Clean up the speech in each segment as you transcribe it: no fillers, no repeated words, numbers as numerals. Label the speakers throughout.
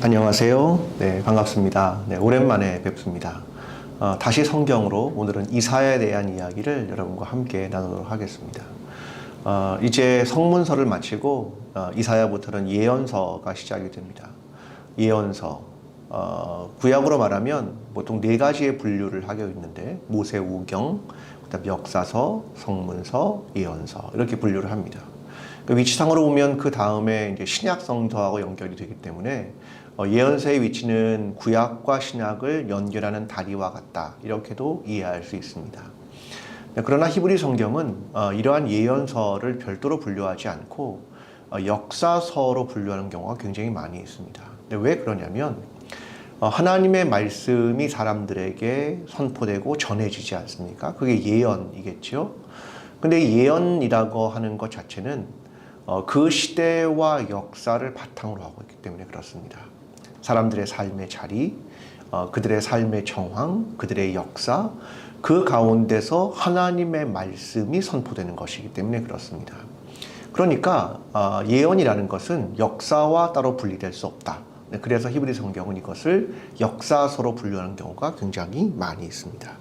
Speaker 1: 안녕하세요. 네, 반갑습니다. 네, 오랜만에 뵙습니다. 다시 성경으로 오늘은 이사야에 대한 이야기를 여러분과 함께 나누도록 하겠습니다. 이제 성문서를 마치고 이사야부터는 예언서가 시작이 됩니다. 예언서, 구약으로 말하면 보통 네 가지의 분류를 하고 있는데 모세오경, 그다음 역사서, 성문서, 예언서 이렇게 분류를 합니다. 그 위치상으로 보면 그 다음에 이제 신약 성서하고 연결이 되기 때문에 예언서의 위치는 구약과 신약을 연결하는 다리와 같다 이렇게도 이해할 수 있습니다. 그러나 히브리 성경은 이러한 예언서를 별도로 분류하지 않고 역사서로 분류하는 경우가 굉장히 많이 있습니다. 왜 그러냐면 하나님의 말씀이 사람들에게 선포되고 전해지지 않습니까? 그게 예언이겠죠. 근데 예언이라고 하는 것 자체는 그 시대와 역사를 바탕으로 하고 있기 때문에 그렇습니다. 사람들의 삶의 자리, 그들의 삶의 정황, 그들의 역사, 그 가운데서 하나님의 말씀이 선포되는 것이기 때문에 그렇습니다. 그러니까 예언이라는 것은 역사와 따로 분리될 수 없다. 그래서 히브리 성경은 이것을 역사서로 분류하는 경우가 굉장히 많이 있습니다.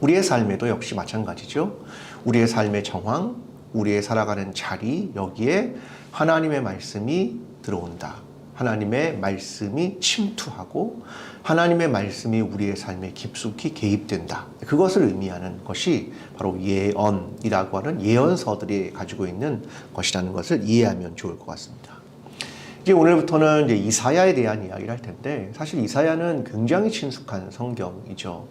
Speaker 1: 우리의 삶에도 역시 마찬가지죠. 우리의 삶의 정황, 우리의 살아가는 자리, 여기에 하나님의 말씀이 들어온다. 하나님의 말씀이 침투하고 하나님의 말씀이 우리의 삶에 깊숙이 개입된다. 그것을 의미하는 것이 바로 예언이라고 하는 예언서들이 가지고 있는 것이라는 것을 이해하면 좋을 것 같습니다. 이제 오늘부터는 이제 이사야에 대한 이야기를 할 텐데 사실 이사야는 굉장히 친숙한 성경이죠.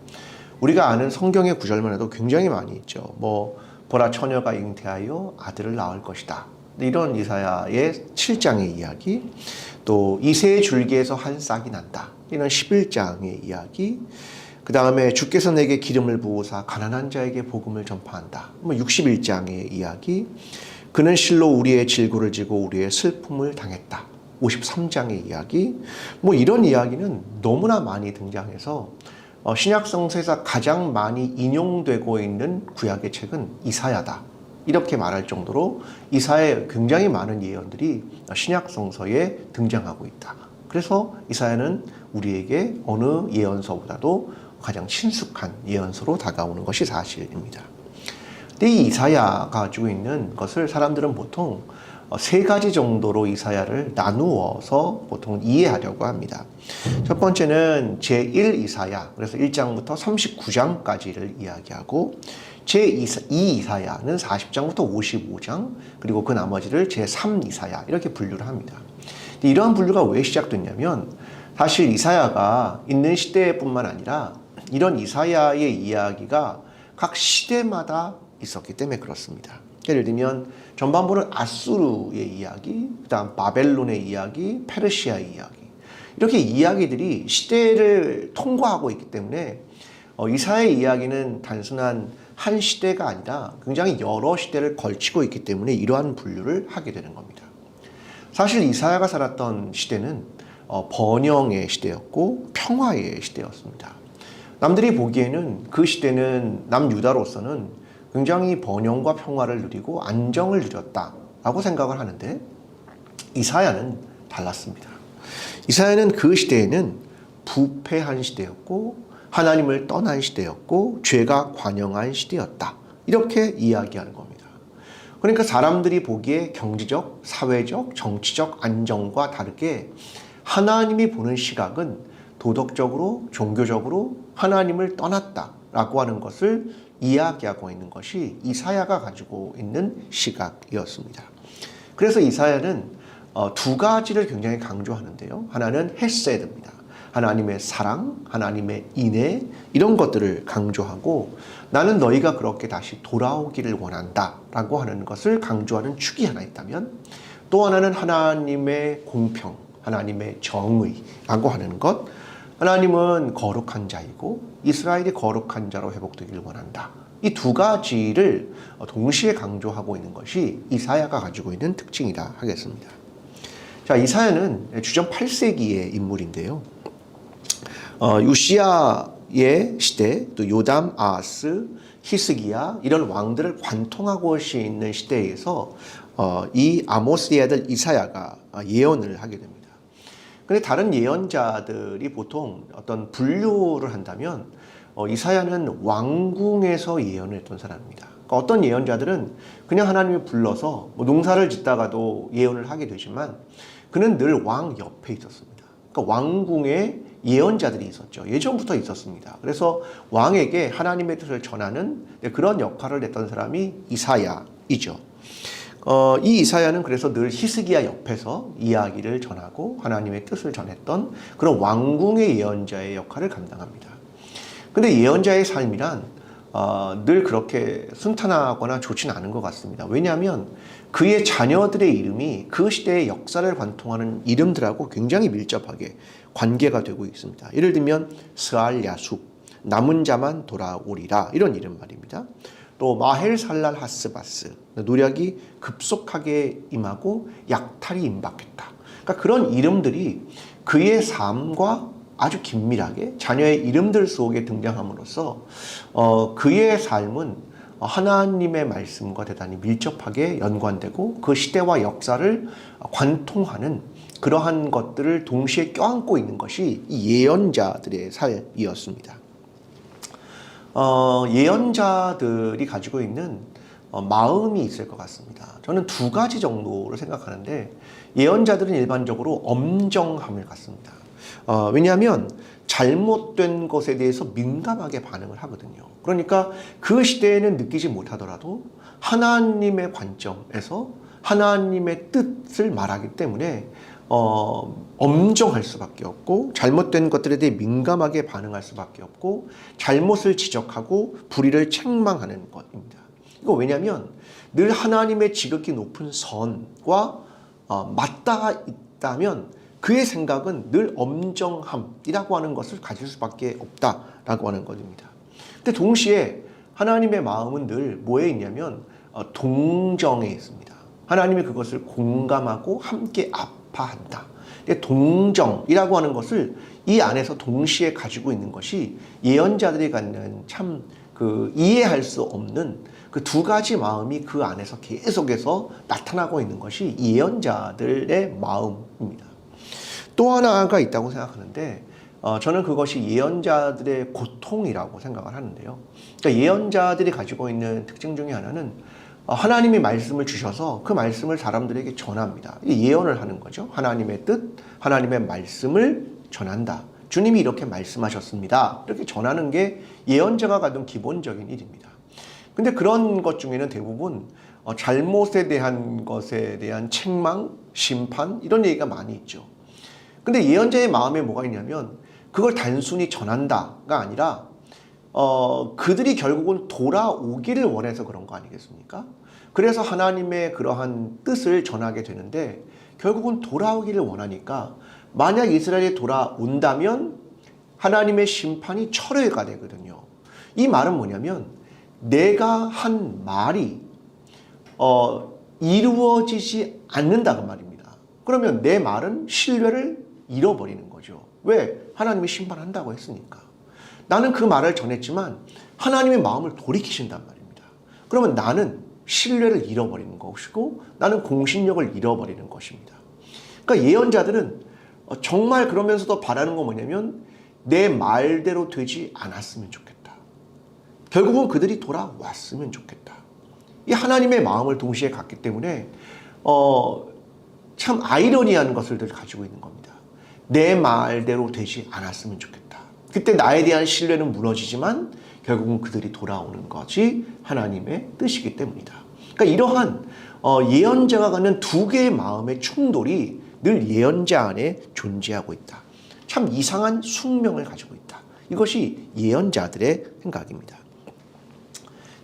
Speaker 1: 우리가 아는 성경의 구절만 해도 굉장히 많이 있죠. 보라 처녀가 잉태하여 아들을 낳을 것이다. 이런 이사야의 7장의 이야기, 또 이새의 줄기에서 한 싹이 난다. 이런 11장의 이야기, 그 다음에 주께서 내게 기름을 부으사 가난한 자에게 복음을 전파한다. 61장의 이야기, 그는 실로 우리의 질고를 지고 우리의 슬픔을 당했다. 53장의 이야기, 이런 이야기는 너무나 많이 등장해서 신약 성서에서 가장 많이 인용되고 있는 구약의 책은 이사야다. 이렇게 말할 정도로 이사야의 굉장히 많은 예언들이 신약 성서에 등장하고 있다. 그래서 이사야는 우리에게 어느 예언서보다도 가장 친숙한 예언서로 다가오는 것이 사실입니다. 근데 이 이사야가 가지고 있는 것을 사람들은 보통 세 가지 정도로 이사야를 나누어서 보통 이해하려고 합니다. 첫 번째는 제1 이사야, 그래서 1장부터 39장까지를 이야기하고 제2 이사야는 40장부터 55장, 그리고 그 나머지를 제3 이사야 이렇게 분류를 합니다. 이러한 분류가 왜 시작됐냐면 사실 이사야가 있는 시대뿐만 아니라 이런 이사야의 이야기가 각 시대마다 있었기 때문에 그렇습니다. 예를 들면 전반부는 아수르의 이야기, 그 다음 바벨론의 이야기, 페르시아의 이야기, 이렇게 이야기들이 시대를 통과하고 있기 때문에 이사야의 이야기는 단순한 한 시대가 아니라 굉장히 여러 시대를 걸치고 있기 때문에 이러한 분류를 하게 되는 겁니다. 사실 이사야가 살았던 시대는 번영의 시대였고 평화의 시대였습니다. 남들이 보기에는 그 시대는 남유다로서는 굉장히 번영과 평화를 누리고 안정을 누렸다라고 생각을 하는데 이사야는 달랐습니다. 이사야는 그 시대에는 부패한 시대였고 하나님을 떠난 시대였고 죄가 관영한 시대였다. 이렇게 이야기하는 겁니다. 그러니까 사람들이 보기에 경제적, 사회적, 정치적 안정과 다르게 하나님이 보는 시각은 도덕적으로, 종교적으로 하나님을 떠났다라고 하는 것을 이야기하고 있는 것이 이사야가 가지고 있는 시각이었습니다. 그래서 이사야는 두 가지를 굉장히 강조하는데요. 하나는 헤세드입니다. 하나님의 사랑, 하나님의 인애 이런 것들을 강조하고 나는 너희가 그렇게 다시 돌아오기를 원한다 라고 하는 것을 강조하는 축이 하나 있다면 또 하나는 하나님의 공평, 하나님의 정의라고 하는 것, 하나님은 거룩한 자이고 이스라엘이 거룩한 자로 회복되기를 원한다. 이 두 가지를 동시에 강조하고 있는 것이 이사야가 가지고 있는 특징이라 하겠습니다. 자, 이사야는 주전 8세기의 인물인데요. 요시야의 시대, 또 요담, 아하스, 히스기야 이런 왕들을 관통하고 있는 시대에서 이 아모스의 아들 이사야가 예언을 하게 됩니다. 근데 다른 예언자들이 보통 어떤 분류를 한다면 이사야는 왕궁에서 예언을 했던 사람입니다. 그러니까 어떤 예언자들은 그냥 하나님이 불러서 뭐 농사를 짓다가도 예언을 하게 되지만 그는 늘 왕 옆에 있었습니다. 그러니까 왕궁에 예언자들이 있었죠. 예전부터 있었습니다. 그래서 왕에게 하나님의 뜻을 전하는 그런 역할을 했던 사람이 이사야이죠. 이 이사야는 그래서 늘 히스기야 옆에서 이야기를 전하고 하나님의 뜻을 전했던 그런 왕궁의 예언자의 역할을 감당합니다. 근데 예언자의 삶이란 늘 그렇게 순탄하거나 좋지는 않은 것 같습니다. 왜냐하면 그의 자녀들의 이름이 그 시대의 역사를 관통하는 이름들하고 굉장히 밀접하게 관계가 되고 있습니다. 예를 들면 스알야숲, 남은 자만 돌아오리라, 이런 이름 말입니다. 또 마헬살랄 하스바스, 노력이 급속하게 임하고 약탈이 임박했다. 그러니까 그런 이름들이 그의 삶과 아주 긴밀하게 자녀의 이름들 속에 등장함으로써 그의 삶은 하나님의 말씀과 대단히 밀접하게 연관되고 그 시대와 역사를 관통하는 그러한 것들을 동시에 껴안고 있는 것이 이 예언자들의 삶이었습니다. 예언자들이 가지고 있는 마음이 있을 것 같습니다. 저는 두 가지 정도를 생각하는데, 예언자들은 일반적으로 엄정함을 갖습니다. 왜냐하면 잘못된 것에 대해서 민감하게 반응을 하거든요. 그러니까 그 시대에는 느끼지 못하더라도 하나님의 관점에서 하나님의 뜻을 말하기 때문에 엄정할 수밖에 없고, 잘못된 것들에 대해 민감하게 반응할 수밖에 없고, 잘못을 지적하고 불의를 책망하는 것입니다. 이거 왜냐하면 늘 하나님의 지극히 높은 선과 맞닿아 있다면 그의 생각은 늘 엄정함이라고 하는 것을 가질 수밖에 없다라고 하는 것입니다. 근데 동시에 하나님의 마음은 늘 뭐에 있냐면 동정에 있습니다. 하나님이 그것을 공감하고 함께 아파한다. 동정이라고 하는 것을 이 안에서 동시에 가지고 있는 것이 예언자들이 갖는 참 이해할 수 없는 그 두 가지 마음이 그 안에서 계속해서 나타나고 있는 것이 예언자들의 마음입니다. 또 하나가 있다고 생각하는데, 저는 그것이 예언자들의 고통이라고 생각을 하는데요. 그러니까 예언자들이 가지고 있는 특징 중에 하나는 하나님이 말씀을 주셔서 그 말씀을 사람들에게 전합니다. 예언을 하는 거죠. 하나님의 뜻, 하나님의 말씀을 전한다. 주님이 이렇게 말씀하셨습니다. 이렇게 전하는 게 예언자가 갖는 기본적인 일입니다. 근데 그런 것 중에는 대부분 잘못에 대한 것에 대한 책망, 심판, 이런 얘기가 많이 있죠. 근데 예언자의 마음에 뭐가 있냐면 그걸 단순히 전한다가 아니라 그들이 결국은 돌아오기를 원해서 그런 거 아니겠습니까? 그래서 하나님의 그러한 뜻을 전하게 되는데, 결국은 돌아오기를 원하니까 만약 이스라엘이 돌아온다면 하나님의 심판이 철회가 되거든요. 이 말은 뭐냐면 내가 한 말이 이루어지지 않는다고 말입니다. 그러면 내 말은 신뢰를 잃어버리는 거죠. 왜? 하나님이 심판한다고 했으니까. 나는 그 말을 전했지만 하나님의 마음을 돌이키신단 말입니다. 그러면 나는 신뢰를 잃어버리는 것이고 나는 공신력을 잃어버리는 것입니다. 그러니까 예언자들은 정말 그러면서도 바라는 건 뭐냐면 내 말대로 되지 않았으면 좋겠다. 결국은 그들이 돌아왔으면 좋겠다. 이 하나님의 마음을 동시에 갖기 때문에 참 아이러니한 것을 가지고 있는 겁니다. 내 말대로 되지 않았으면 좋겠다. 그때 나에 대한 신뢰는 무너지지만 결국은 그들이 돌아오는 것이 하나님의 뜻이기 때문이다. 그러니까 이러한 예언자가 갖는 두 개의 마음의 충돌이 늘 예언자 안에 존재하고 있다. 참 이상한 숙명을 가지고 있다. 이것이 예언자들의 생각입니다.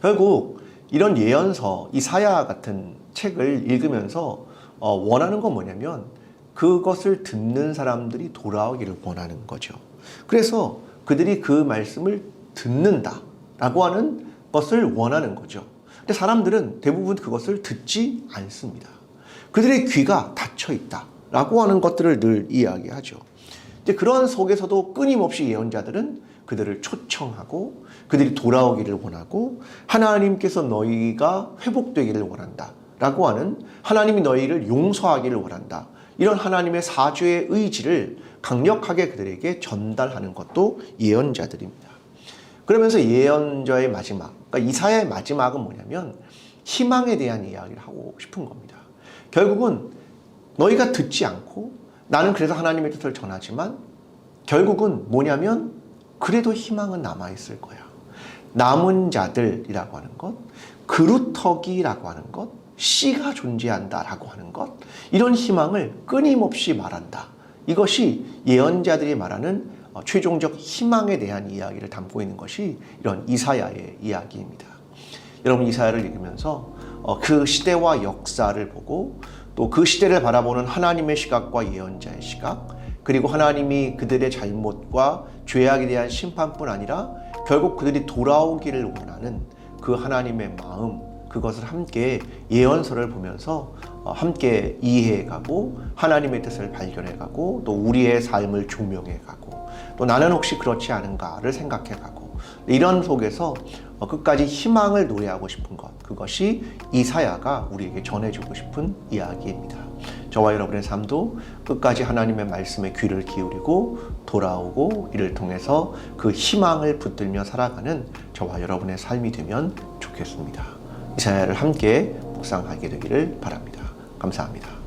Speaker 1: 결국 이런 예언서, 이사야 같은 책을 읽으면서 원하는 건 뭐냐면 그것을 듣는 사람들이 돌아오기를 원하는 거죠. 그래서 그들이 그 말씀을 듣는다라고 하는 것을 원하는 거죠. 근데 사람들은 대부분 그것을 듣지 않습니다. 그들의 귀가 닫혀 있다라고 하는 것들을 늘 이야기하죠. 이제 그런 속에서도 끊임없이 예언자들은 그들을 초청하고 그들이 돌아오기를 원하고 하나님께서 너희가 회복되기를 원한다 라고 하는, 하나님이 너희를 용서하기를 원한다, 이런 하나님의 사주의 의지를 강력하게 그들에게 전달하는 것도 예언자들입니다. 그러면서 예언자의 마지막, 그러니까 이사야의 마지막은 뭐냐면 희망에 대한 이야기를 하고 싶은 겁니다. 결국은 너희가 듣지 않고 나는 그래서 하나님의 뜻을 전하지만 결국은 뭐냐면 그래도 희망은 남아있을 거야. 남은 자들이라고 하는 것, 그루터기라고 하는 것, 씨가 존재한다라고 하는 것, 이런 희망을 끊임없이 말한다. 이것이 예언자들이 말하는 최종적 희망에 대한 이야기를 담고 있는 것이 이런 이사야의 이야기입니다. 여러분 이사야를 읽으면서 그 시대와 역사를 보고 또 그 시대를 바라보는 하나님의 시각과 예언자의 시각, 그리고 하나님이 그들의 잘못과 죄악에 대한 심판뿐 아니라 결국 그들이 돌아오기를 원하는 그 하나님의 마음, 그것을 함께 예언서를 보면서 함께 이해해가고 하나님의 뜻을 발견해가고 또 우리의 삶을 조명해가고 또 나는 혹시 그렇지 않은가를 생각해가고 이런 속에서 끝까지 희망을 노래하고 싶은 것, 그것이 이사야가 우리에게 전해주고 싶은 이야기입니다. 저와 여러분의 삶도 끝까지 하나님의 말씀에 귀를 기울이고 돌아오고 이를 통해서 그 희망을 붙들며 살아가는 저와 여러분의 삶이 되면 좋겠습니다. 이사야를 함께 묵상하게 되기를 바랍니다. 감사합니다.